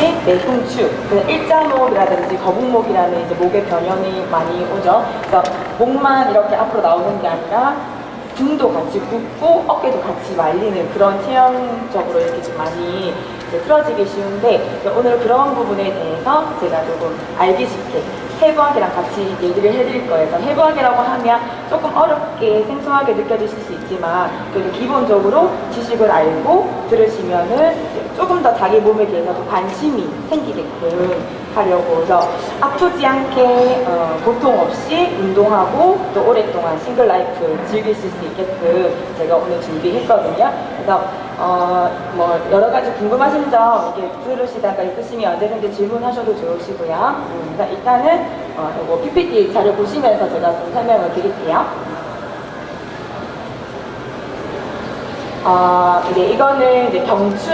없이 내 흉추, 일자목이라든지 거북목이라는 이제 목의 변형이 많이 오죠. 그래서 목만 이렇게 앞으로 나오는 게 아니라 등도 같이 굽고 어깨도 같이 말리는 그런 체형적으로 이렇게 좀 많이 틀어지기 쉬운데, 오늘 그런 부분에 대해서 제가 조금 알기 쉽게 해부학이랑 같이 얘기를 해드릴 거예요. 해부학이라고 하면 조금 어렵게 생소하게 느껴지실 수 있지만, 그래도 기본적으로 지식을 알고 들으시면은 조금 더 자기 몸에 대해서도 관심이 생기게끔 하려고 해서 아프지 않게 고통 없이 운동하고 또 오랫동안 싱글 라이프 즐기실 수 있게끔 제가 오늘 준비했거든요. 그래서 뭐 여러 가지 궁금하신 점 이렇게 들으시다가 있으시면 언제든지 질문하셔도 좋으시고요. 일단은 이거 PPT 자료 보시면서 제가 좀 설명을 드릴게요. 이거는 이제 경추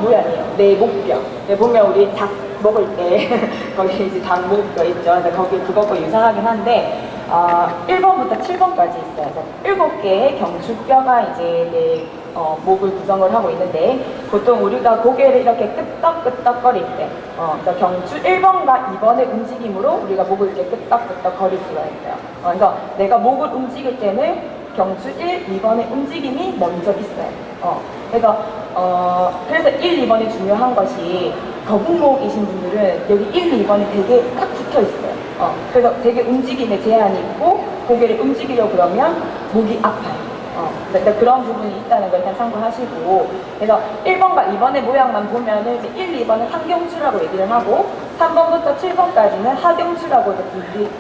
모양이에요. 내 목뼈. 보면 우리 닭 먹을 때 거기 이제 닭 목뼈 있죠. 근데 거기 그것과 유사하긴 한데 1번부터 7번까지 있어요. 7개의 경추뼈가 이제 내 목을 구성을 하고 있는데, 보통 우리가 고개를 이렇게 끄덕끄덕거릴 때 그래서 경추 1번과 2번의 움직임으로 우리가 목을 이렇게 끄덕끄덕 거릴 수가 있어요. 그래서 내가 목을 움직일 때는 경추 1, 2번의 움직임이 먼저 있어요. 그래서 1, 2번이 중요한 것이, 거북목이신 분들은 여기 1, 2번이 되게 딱 붙어 있어요. 그래서 되게 움직임에 제한이 있고, 고개를 움직이려고 그러면 목이 아파요. 그러니까 그런 부분이 있다는 걸 일단 참고하시고, 그래서 1번과 2번의 모양만 보면은 이제 1, 2번은 상경추라고 얘기를 하고, 3번부터 7번까지는 하경추라고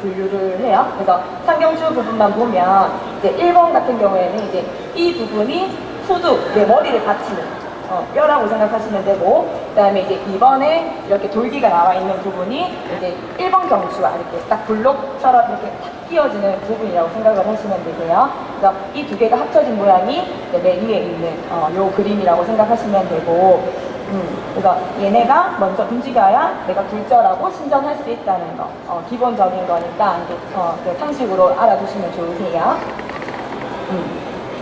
분류를 해요. 그래서 상경추 부분만 보면 이제 1번 같은 경우에는 이제 이 부분이 후두, 내 머리를 받치는 뼈라고 생각하시면 되고, 그 다음에 이제 2번에 이렇게 돌기가 나와 있는 부분이 이제 1번 경추와 이렇게 딱 블록처럼 이렇게 탁 끼워지는 부분이라고 생각을 하시면 되세요. 그래서 이 두 개가 합쳐진 모양이 맨 위에 있는 요 그림이라고 생각하시면 되고, 그래서 얘네가 먼저 움직여야 내가 굴절하고 신전할 수 있다는 거, 기본적인 거니까 이제 상식으로 알아두시면 좋으세요.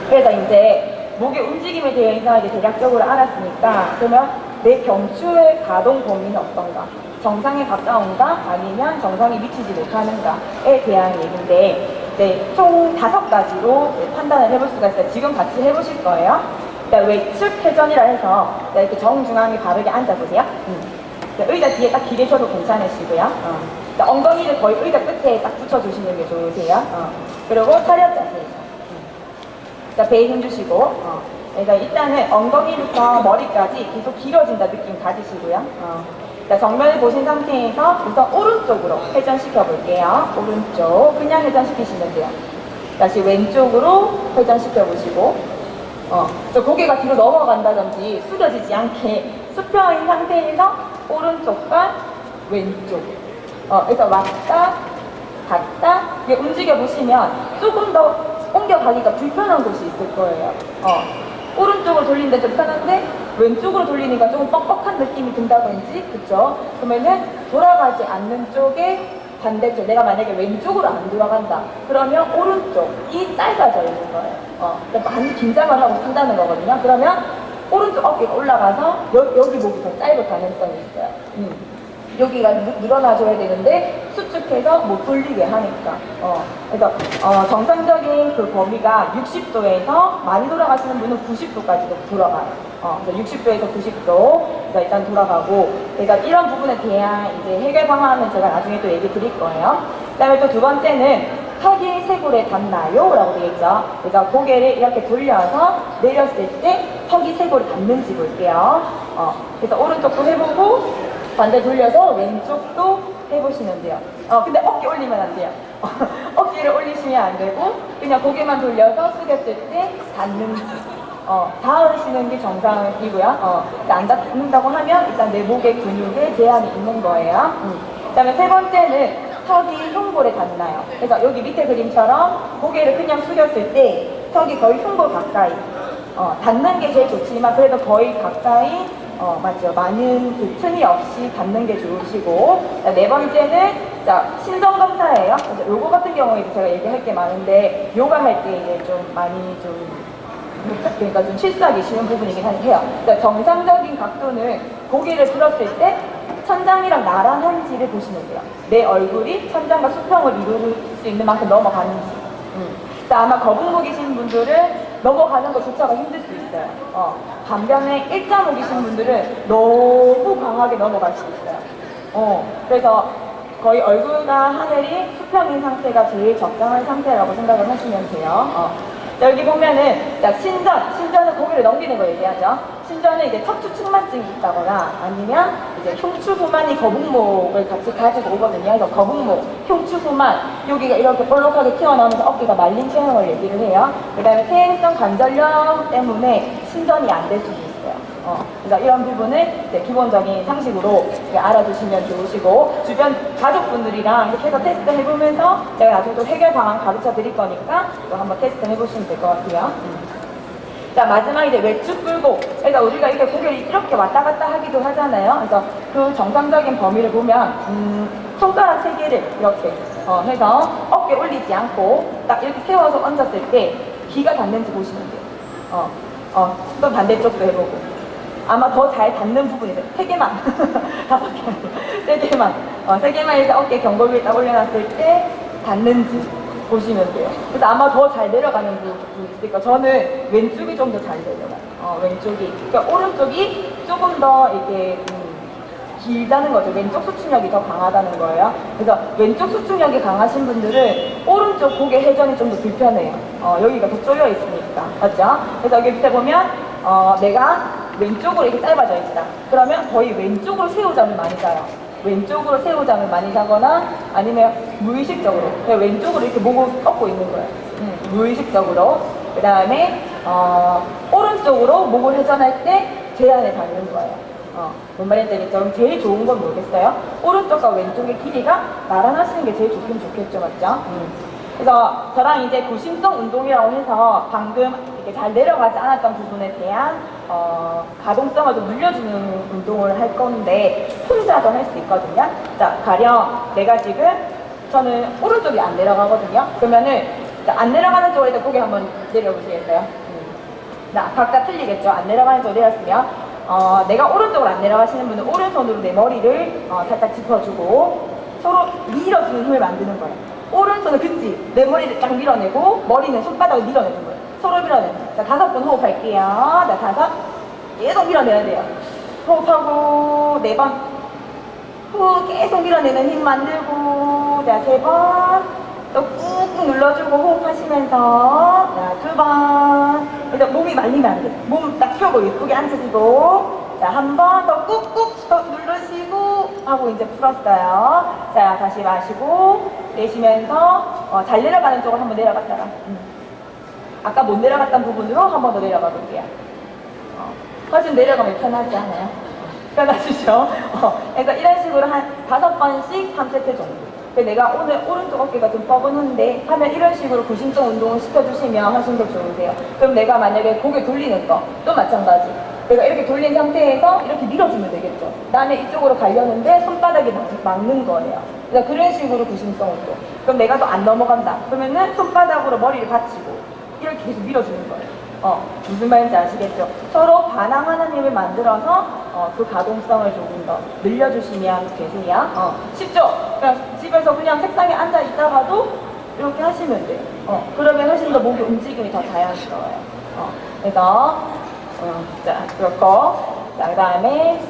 그래서 이제 목의 움직임에 대해서 이제 대략적으로 알았으니까, 그러면 내 경추의 가동 범위는 어떤가? 정상에 가까운가? 아니면 정상에 미치지 못하는가에 대한 얘기인데, 총 5가지로 판단을 해볼 수가 있어요. 지금 같이 해보실 거예요. 외측 회전이라 해서 이렇게 정중앙에 바르게 앉아보세요. 의자 뒤에 딱 기대셔도 괜찮으시고요. 엉덩이를 거의 의자 끝에 딱 붙여주시는 게 좋으세요. 그리고 차렷 자세에서. 배에 힘주시고, 그래서 일단은 엉덩이부터 머리까지 계속 길어진다 느낌 가지시고요. 정면을 보신 상태에서 우선 오른쪽으로 회전시켜 볼게요. 오른쪽 그냥 회전시키시면 돼요. 다시 왼쪽으로 회전시켜 보시고, 고개가 뒤로 넘어간다든지 숙여지지 않게 수평인 상태에서 오른쪽과 왼쪽, 그래서 왔다 갔다 움직여 보시면 조금 더 옮겨가기가 불편한 곳이 있을 거예요. 오른쪽으로 돌리는데 좀 편한데 왼쪽으로 돌리니까 조금 뻑뻑한 느낌이 든다든지, 그쵸? 그러면은 돌아가지 않는 쪽에 반대쪽, 내가 만약에 왼쪽으로 안 돌아간다 그러면 오른쪽이 짧아져 있는 거예요. 그러니까 많이 긴장을 하고 쓴다는 거거든요. 그러면 오른쪽 어깨가 올라가서 여기 목이 더 짧을 가능성이 있어요. 여기가 늘어나줘야 되는데 수축해서 못 돌리게 하니까. 그래서 정상적인 그 범위가 60도에서 많이 돌아가시는 분은 90도까지도 돌아가요. 그래서 60도에서 90도 일단 돌아가고, 그래서 이런 부분에 대한 이제 해결 방안은 제가 나중에 또 얘기 드릴 거예요. 그 다음에 또 두 번째는 턱이 쇄골에 닿나요? 라고 되어 있죠. 그래서 고개를 이렇게 돌려서 내렸을 때 턱이 쇄골에 닿는지 볼게요. 그래서 오른쪽도 해보고 반대 돌려서 왼쪽도 해보시면 돼요. 근데 어깨 올리면 안 돼요. 어깨를 올리시면 안 되고, 그냥 고개만 돌려서 숙였을 때 닿는지, 닿으시는 게 정상이고요. 안 닿는다고 하면 일단 내 목의 근육에 제한이 있는 거예요. 그 다음에 세 번째는 턱이 흉골에 닿나요? 그래서 여기 밑에 그림처럼 고개를 그냥 숙였을 때 턱이 거의 흉골 가까이, 닿는 게 제일 좋지만 그래도 거의 가까이, 맞죠. 많은 그 틈이 없이 닿는 게 좋으시고, 네 번째는 신전검사예요. 요거 같은 경우에 제가 얘기할 게 많은데, 요가 할 때 이제 좀 많이 그러니까 좀 실수하기 쉬운 부분이긴 해요. 그러니까 정상적인 각도는 고개를 들었을 때 천장이랑 나란한지를 보시면 돼요. 내 얼굴이 천장과 수평을 이룰 수 있는 만큼 넘어가는지. 그래서 아마 거북목이신 분들은 넘어가는 것조차가 힘들 수 있어요. 반면에 일자목이신 분들은 너무 강하게 넘어갈 수 있어요. 그래서 거의 얼굴과 하늘이 수평인 상태가 제일 적당한 상태라고 생각을 하시면 돼요. 여기 보면은, 자, 신전은 고개를 넘기는 거 얘기하죠. 신전은 이제 척추 측만증이 있다거나 아니면 이제 흉추 후만이 거북목을 같이 가지고 오거든요. 그래서 거북목, 흉추 후만, 여기가 이렇게 볼록하게 튀어나오면서 어깨가 말린 체형을 얘기를 해요. 그 다음에 퇴행성 관절염 때문에 신전이 안 될 수도 있어요. 그래서 이런 부분을 이제 기본적인 상식으로 알아두시면 좋으시고, 주변 가족분들이랑 이렇게 해서 테스트 해보면서 제가 나중에 또 해결 방안 가르쳐 드릴 거니까 또 한번 테스트 해보시면 될 것 같아요. 자, 마지막 이제 외축 굴곡. 그러니까 우리가 이렇게 고개를 이렇게 왔다 갔다 하기도 하잖아요. 그래서 그 정상적인 범위를 보면, 손가락 3개를 이렇게 해서 어깨 올리지 않고 딱 이렇게 세워서 얹었을 때 귀가 닿는지 보시면 돼요. 또 반대쪽도 해보고. 아마 더 잘 닿는 부분이 있어요. 3개만. 5개. 3개만. 3개만 해서 어깨 견고 위에 딱 올려놨을 때 닿는지 보시면 돼요. 그래서 아마 더 잘 내려가는 부분이 있으니까 저는 왼쪽이 좀 더 잘 내려가요. 왼쪽이. 그러니까 오른쪽이 조금 더 이렇게 길다는 거죠. 왼쪽 수축력이 더 강하다는 거예요. 그래서 왼쪽 수축력이 강하신 분들은 오른쪽 고개 회전이 좀 더 불편해요. 여기가 더 쪼여 있으니까. 맞죠? 그래서 여기 밑에 보면 내가 왼쪽으로 이렇게 짧아져 있다. 그러면 거의 왼쪽으로 새우잠을 많이 자요. 왼쪽으로 새우잠을 많이 자거나 아니면 무의식적으로 그냥 왼쪽으로 이렇게 목을 꺾고 있는 거예요. 무의식적으로. 그 다음에 오른쪽으로 목을 회전할 때 제한을 밟는 거예요. 뭔 말인지 알겠죠? 그럼 제일 좋은 건 뭐겠어요? 오른쪽과 왼쪽의 길이가 나란하시는 게 제일 좋긴 좋겠죠, 맞죠? 그래서 저랑 이제 구심성 운동이라고 해서 방금 이렇게 잘 내려가지 않았던 부분에 대한 가동성을 좀 늘려주는 운동을 할 건데 혼자도 할 수 있거든요. 자, 가령 내가 지금 저는 오른쪽이 안 내려가거든요. 그러면은 안 내려가는 쪽으로 일단 고개 한번 내려보시겠어요? 자, 각자 틀리겠죠? 안 내려가는 쪽으로 내렸으면 내가 오른쪽으로 안 내려가시는 분은 오른손으로 내 머리를 살짝 짚어주고 서로 밀어주는 힘을 만드는 거예요. 오른손은 그치? 내 머리를 딱 밀어내고 머리는 손바닥을 밀어내는 거예요. 서로 밀어내는 거예요. 자, 5번 호흡할게요. 자, 5. 계속 밀어내야 돼요. 호흡하고 4번. 후 계속 밀어내는 힘 만들고 자, 3번. 또 꾹꾹 눌러주고 호흡하시면서 자, 2번. 그래서 몸이 말리면 안 돼요. 몸 딱 펴고 예쁘게 앉으시고 자, 한 번 더 꾹꾹 더 누르시고 하고 이제 풀었어요. 자, 다시 마시고 내쉬면서 잘 내려가는 쪽으로 한번 내려갔다가 아까 못 내려갔던 부분으로 한 번 더 내려가 볼게요. 훨씬 내려가면 편하지 않아요? 편하시죠? 그래서 이런 식으로 한 5번씩 3세트 정도. 내가 오늘 오른쪽 어깨가 좀 뻐근한데 하면 이런 식으로 구심성 운동을 시켜주시면 훨씬 더 좋으세요. 그럼 내가 만약에 고개 돌리는 거 또 마찬가지. 내가 이렇게 돌린 상태에서 이렇게 밀어주면 되겠죠. 나는 이쪽으로 가려는데 손바닥이 막는 거예요. 그래서 그런 식으로 구심성 운동. 그럼 내가 또 안 넘어간다. 그러면은 손바닥으로 머리를 받치고 이렇게 계속 밀어주는 거예요. 무슨 말인지 아시겠죠? 서로 반항하는 힘을 만들어서 그 가동성을 조금 더 늘려주시면 되세요. 쉽죠? 그냥 집에서 그냥 책상에 앉아 있다가도 이렇게 하시면 돼요. 그러면 훨씬 더 목의 움직임이 더 자연스러워요. 그래서 자, 그렇고 자, 그 다음에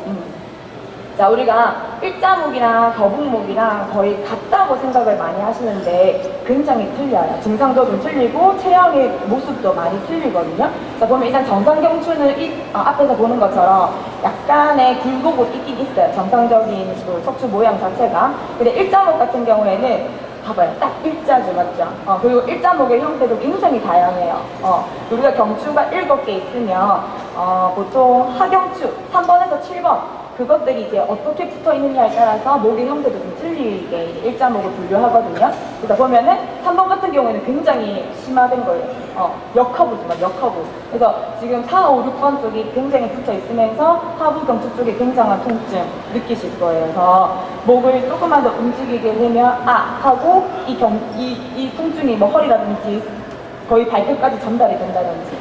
자, 우리가 일자목이랑 거북목이랑 거의 같다고 생각을 많이 하시는데 굉장히 틀려요. 증상도 좀 틀리고 체형의 모습도 많이 틀리거든요. 자, 보면 일단 정상경추는 앞에서 보는 것처럼 약간의 굴곡은 있긴 있어요. 정상적인 그 척추 모양 자체가. 근데 일자목 같은 경우에는 봐봐요. 딱 일자죠, 맞죠? 그리고 일자목의 형태도 굉장히 다양해요. 우리가 경추가 7개 있으면 보통 하경추 3번에서 7번 그것들이 이제 어떻게 붙어 있느냐에 따라서 목의 형태도 좀 틀리게 일자목을 분류하거든요. 그래서 보면은 3번 같은 경우에는 굉장히 심화된 거예요. 역허브지만 역허브. 그래서 지금 4, 5, 6번 쪽이 굉장히 붙어 있으면서 하부 경추 쪽에 굉장한 통증 느끼실 거예요. 그래서 목을 조금만 더 움직이게 되면 하고 이 통증이 뭐 허리라든지 거의 발끝까지 전달이 된다든지.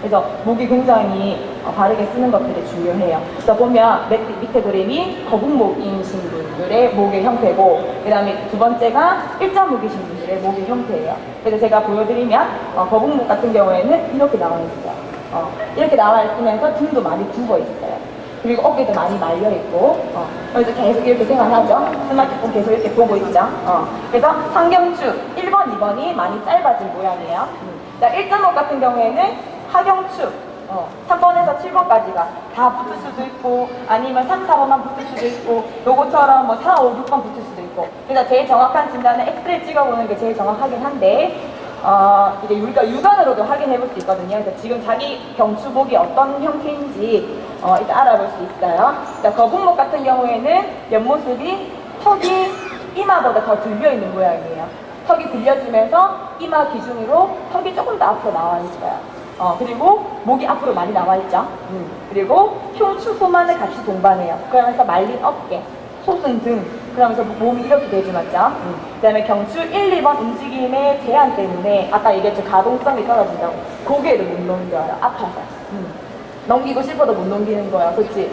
그래서 목이 굉장히 바르게 쓰는 것들이 중요해요. 그래서 보면 밑에 그림이 거북목이신 분들의 목의 형태고, 그 다음에 두 번째가 일자목이신 분들의 목의 형태예요. 그래서 제가 보여드리면 거북목 같은 경우에는 이렇게 나와 있어요. 이렇게 나와 있으면서 등도 많이 굽어 있어요. 그리고 어깨도 많이 말려 있고, 그래서 계속 이렇게 생활하죠. 스마트폰 계속 이렇게 보고 있죠. 그래서 상경축 1번, 2번이 많이 짧아진 모양이에요. 자, 일자목 같은 경우에는 하경축 3번에서 7번까지가 다 붙을 수도 있고, 아니면 3, 4번만 붙을 수도 있고, 요거처럼 뭐 4, 5, 6번 붙을 수도 있고. 그래서 제일 정확한 진단은 엑스레이 찍어보는 게 제일 정확하긴 한데, 이제 우리가 육안으로도 확인해 볼 수 있거든요. 그래서 지금 자기 경추복이 어떤 형태인지 일단 알아볼 수 있어요. 자, 거북목 같은 경우에는 옆모습이 턱이 이마보다 더 들려 있는 모양이에요. 턱이 들려지면서 이마 기준으로 턱이 조금 더 앞으로 나와 있어요. 그리고 목이 앞으로 많이 나와 있죠. 그리고 흉추 후만을 같이 동반해요. 그러면서 말린 어깨, 솟은 등, 그러면서 몸이 이렇게 되지 맞죠? 그 다음에 경추 1, 2번 움직임의 제한 때문에 아까 얘기했죠. 가동성이 떨어진다고. 고개를 못 넘겨요. 아파서. 넘기고 싶어도 못 넘기는 거야. 그렇지?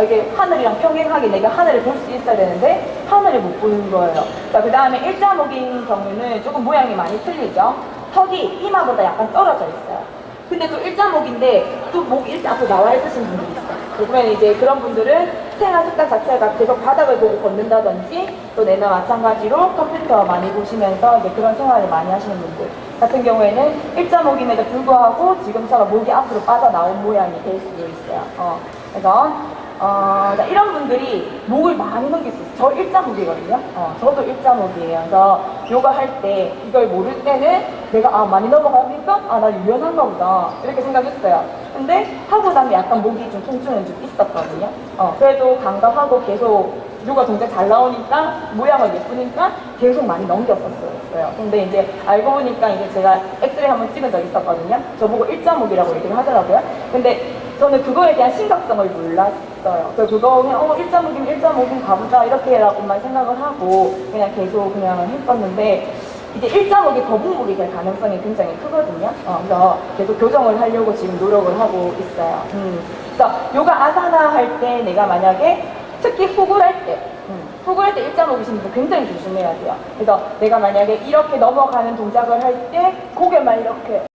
이게 하늘이랑 평행하게 내가 하늘을 볼 수 있어야 되는데 하늘을 못 보는 거예요. 자, 그 다음에 일자목인 경우는 조금 모양이 많이 틀리죠? 턱이 이마보다 약간 떨어져 있어요. 근데 또 일자목인데 또 목이 이렇게 앞으로 나와 있으신 분들이 있어요. 그러면 이제 그런 분들은 생활 습관 자체가 계속 바닥을 보고 걷는다든지, 또 내나 마찬가지로 컴퓨터 많이 보시면서 이제 그런 생활을 많이 하시는 분들 같은 경우에는 일자목임에도 불구하고 지금처럼 목이 앞으로 빠져나온 모양이 될 수도 있어요. 그래서 자, 이런 분들이 목을 많이 넘길 수 있어요. 저 일자목이거든요. 저도 일자목이에요. 그래서 요가 할 때 이걸 모를 때는 내가 많이 넘어가니까 나 유연한가 보다 이렇게 생각했어요. 근데 하고 나면 약간 목이 좀 통증은 좀 있었거든요. 그래도 감각하고 계속 요가 동작 잘 나오니까 모양은 예쁘니까 계속 많이 넘겼었어요. 근데 이제 알고 보니까 이제 제가 엑스레이 한번 찍은 적 있었거든요. 저보고 일자목이라고 얘기를 하더라고요. 근데 저는 그거에 대한 심각성을 몰랐어요. 그래서 그거 그냥 일자목이면 가보자 이렇게라고만 생각을 하고 그냥 계속 그냥 했었는데, 이제 일자목이 거북목이 될 가능성이 굉장히 크거든요. 그래서 계속 교정을 하려고 지금 노력을 하고 있어요. 그래서 요가 아사나 할 때 내가 만약에 특히 후굴할 때 일자목이신 분 굉장히 조심해야 돼요. 그래서 내가 만약에 이렇게 넘어가는 동작을 할 때 고개만 이렇게